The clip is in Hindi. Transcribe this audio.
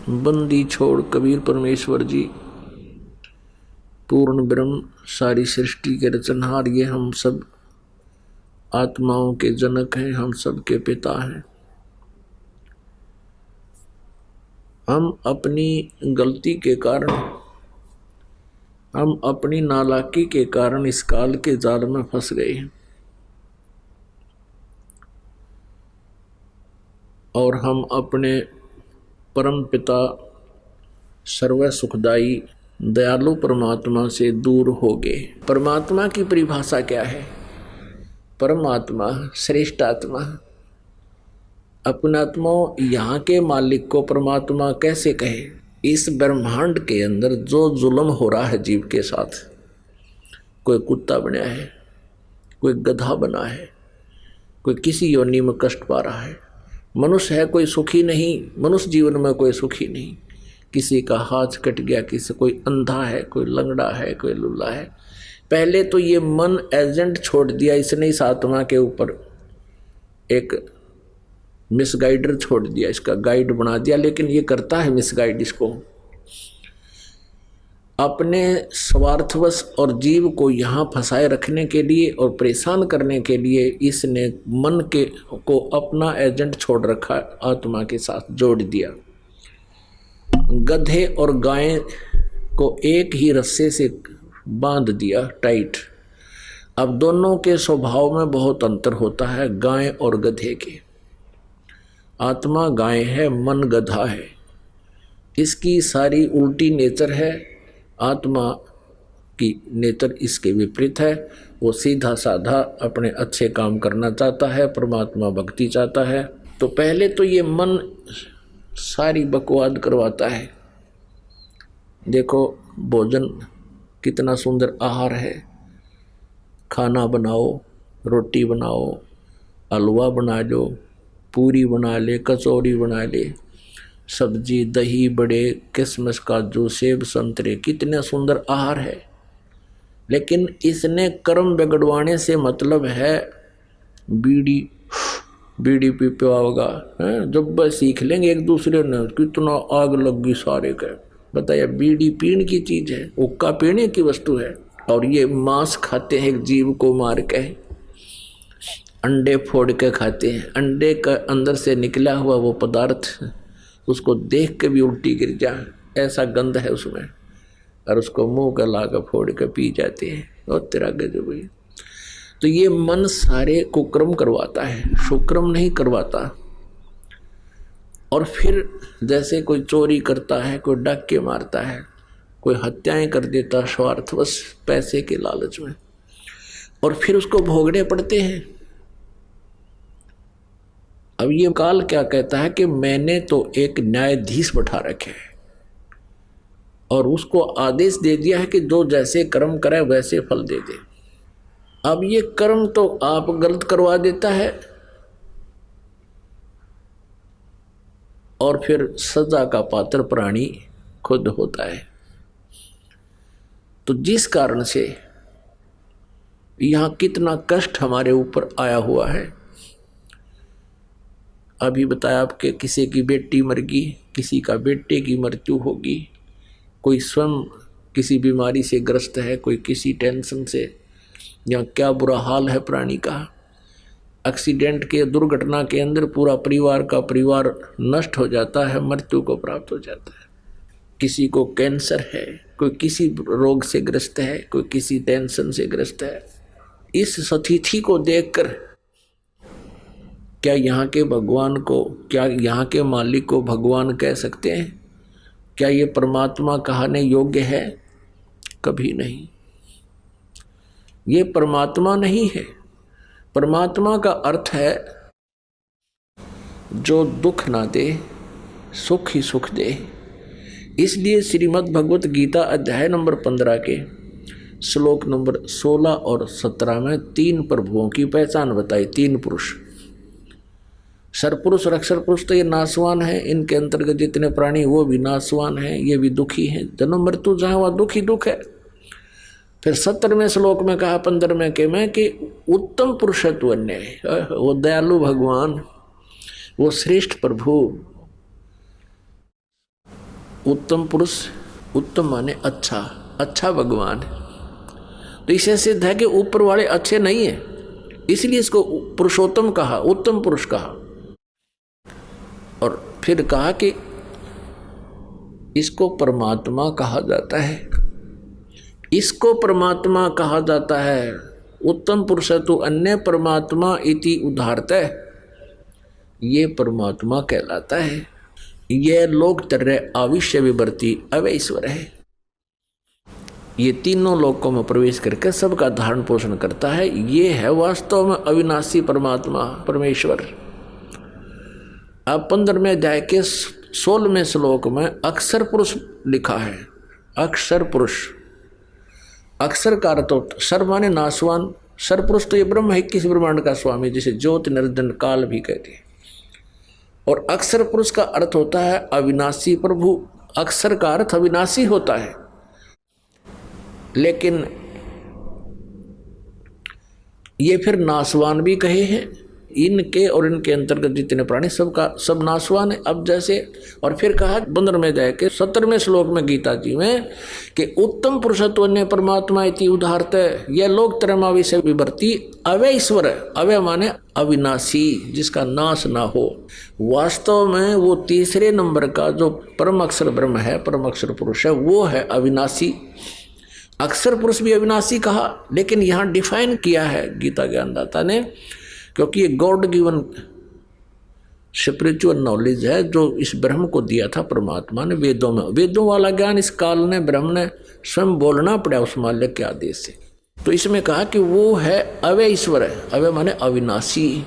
बंदी छोड़ कबीर परमेश्वर जी, पूर्ण ब्रह्म, सारी सृष्टि के रचनहार, ये हम सब आत्माओं के जनक हैं, हम सब के पिता हैं। हम अपनी गलती के कारण, हम अपनी नालायकी के कारण इस काल के जाल में फंस गए हैं और हम अपने परम पिता सर्व सुखदाई दयालु परमात्मा से दूर हो गए। परमात्मा की परिभाषा क्या है? परमात्मा श्रेष्ठ आत्मा। अपनात्मा यहाँ के मालिक को परमात्मा कैसे कहे? इस ब्रह्मांड के अंदर जो जुल्म हो रहा है जीव के साथ, कोई कुत्ता बना है, कोई गधा बना है, कोई किसी योनि में कष्ट पा रहा है, मनुष्य है कोई सुखी नहीं, मनुष्य जीवन में कोई सुखी नहीं। किसी का हाथ कट गया, किसी कोई अंधा है, कोई लंगड़ा है, कोई लुल्ला है। पहले तो ये मन एजेंट छोड़ दिया इसने, इस आत्मा के ऊपर एक मिसगाइडर छोड़ दिया, इसका गाइड बना दिया, लेकिन ये करता है मिसगाइड इसको अपने स्वार्थवश और जीव को यहाँ फंसाए रखने के लिए और परेशान करने के लिए। इसने मन के को अपना एजेंट छोड़ रखा, आत्मा के साथ जोड़ दिया। गधे और गाय को एक ही रस्से से बांध दिया टाइट। अब दोनों के स्वभाव में बहुत अंतर होता है, गाय और गधे के। आत्मा गाय है, मन गधा है, इसकी सारी उल्टी नेचर है। आत्मा की नेचर इसके विपरीत है। वो सीधा साधा अपने अच्छे काम करना चाहता है, परमात्मा भक्ति चाहता है। तो पहले तो ये मन सारी बकवाद करवाता है। देखो भोजन कितना सुंदर आहार है, खाना बनाओ, रोटी बनाओ, हलवा बना लो, पूरी बना ले, कचौरी बना ले, सब्जी, दही, बड़े, किशमिश, काजू, सेब, संतरे, कितने सुंदर आहार है। लेकिन इसने कर्म बिगड़वाने से मतलब है बीड़ी पी होगा। जब बस सीख लेंगे एक दूसरे ने, कितना आग लगी सारे का। बताया बीड़ी पीने की चीज है, हुक्का पीने की वस्तु है। और ये मांस खाते हैं, एक जीव को मार के, अंडे फोड़ के खाते हैं। अंडे का अंदर से निकला हुआ वो पदार्थ, उसको देख के भी उल्टी गिर जाए, ऐसा गंध है उसमें, और उसको मुंह का लाकर फोड़ के पी जाते हैं। और तेरा गजब है। तो ये मन सारे कुक्रम करवाता है, सुक्रम नहीं करवाता। और फिर जैसे कोई चोरी करता है, कोई डाके मारता है, कोई हत्याएं कर देता स्वार्थवश पैसे के लालच में, और फिर उसको भोगने पड़ते हैं। अब ये काल क्या कहता है कि मैंने तो एक न्यायाधीश बैठा रखे है और उसको आदेश दे दिया है कि जो जैसे कर्म करे वैसे फल दे दे। अब ये कर्म तो आप गलत करवा देता है और फिर सजा का पात्र प्राणी खुद होता है। तो जिस कारण से यहाँ कितना कष्ट हमारे ऊपर आया हुआ है। अभी बताया आपके किसी की बेटी मर गई, किसी का बेटे की मृत्यु होगी, कोई स्वयं किसी बीमारी से ग्रस्त है, कोई किसी टेंशन से, या क्या बुरा हाल है प्राणी का। एक्सीडेंट के दुर्घटना के अंदर पूरा परिवार का परिवार नष्ट हो जाता है, मृत्यु को प्राप्त हो जाता है। किसी को कैंसर है, कोई किसी रोग से ग्रस्त है, कोई किसी टेंशन से ग्रस्त है। इस स्थिति को देखकर क्या यहाँ के भगवान को, क्या यहाँ के मालिक को भगवान कह सकते हैं? क्या ये परमात्मा कहने योग्य है? कभी नहीं। ये परमात्मा नहीं है। परमात्मा का अर्थ है जो दुख ना दे, सुख ही सुख दे। इसलिए श्रीमद् भगवत गीता अध्याय नंबर 15 के श्लोक नंबर 16 और 17 में 3 प्रभुओं की पहचान बताई। 3 पुरुष, सरपुरुष, रक्षर पुरुष तो ये नासवान है, इनके अंतर्गत जितने प्राणी वो भी नासवान है, ये भी दुखी है। जन्म मृत्यु जहाँ वहाँ दुख ही दुख है। फिर 17वें श्लोक में कहा 15वें के में कि उत्तम पुरुषत्व ने, वो दयालु भगवान, वो श्रेष्ठ प्रभु, उत्तम पुरुष, उत्तम माने अच्छा, अच्छा भगवान है। तो इसे सिद्ध है कि ऊपर वाले अच्छे नहीं है, इसलिए इसको पुरुषोत्तम कहा, उत्तम पुरुष कहा। और फिर कहा कि इसको परमात्मा कहा जाता है, इसको परमात्मा कहा जाता है। उत्तम पुरुष तो अन्य परमात्मा इति उदाहरतः, ये परमात्मा कहलाता है। यह लोकत्रय आविश्य विवर्ती अवय ईश्वर है। ये तीनों लोकों में प्रवेश करके सबका धारण पोषण करता है। ये है वास्तव में अविनाशी परमात्मा परमेश्वर। अब 15वें अध्याय के 16वें श्लोक में अक्षर पुरुष लिखा है। अक्षर पुरुष, अक्षर का अर्थ होता, सर माने नाशवान, सर पुरुष तो ये ब्रह्म है, किस ब्रह्मांड का स्वामी, जिसे ज्योति निरंजन काल भी कहते हैं। और अक्षर पुरुष का अर्थ होता है अविनाशी प्रभु। अक्षर का अर्थ अविनाशी होता है, लेकिन ये फिर नाशवान भी कहे हैं। इनके और इनके अंतर्गत जितने प्राणी सबका सब नाशवान है। अब जैसे, और फिर कहा 15वें अध्याय के 17वें श्लोक में गीता जी में कि उत्तम पुरुषत्व अन्य परमात्मा इति उदाहरतः, यह लोक त्रयमा विषय विवर्ती अवय ईश्वर है। अवय माने अविनाशी, जिसका नाश ना हो। वास्तव में वो तीसरे नंबर का जो परम अक्षर ब्रह्म है, परम अक्षर पुरुष है, वो है अविनाशी। अक्षर पुरुष भी अविनाशी कहा, लेकिन यहाँ डिफाइन किया है गीता ज्ञानदाता ने, क्योंकि ये गॉड गिवन स्पिरिचुअल नॉलेज है जो इस ब्रह्म को दिया था परमात्मा ने वेदों में। वेदों वाला ज्ञान इस काल ने ब्रह्म ने स्वयं बोलना पड़ा उस माल्य के आदेश से। तो इसमें कहा कि वो है अवय ईश्वर है। अवय माने अविनाशी।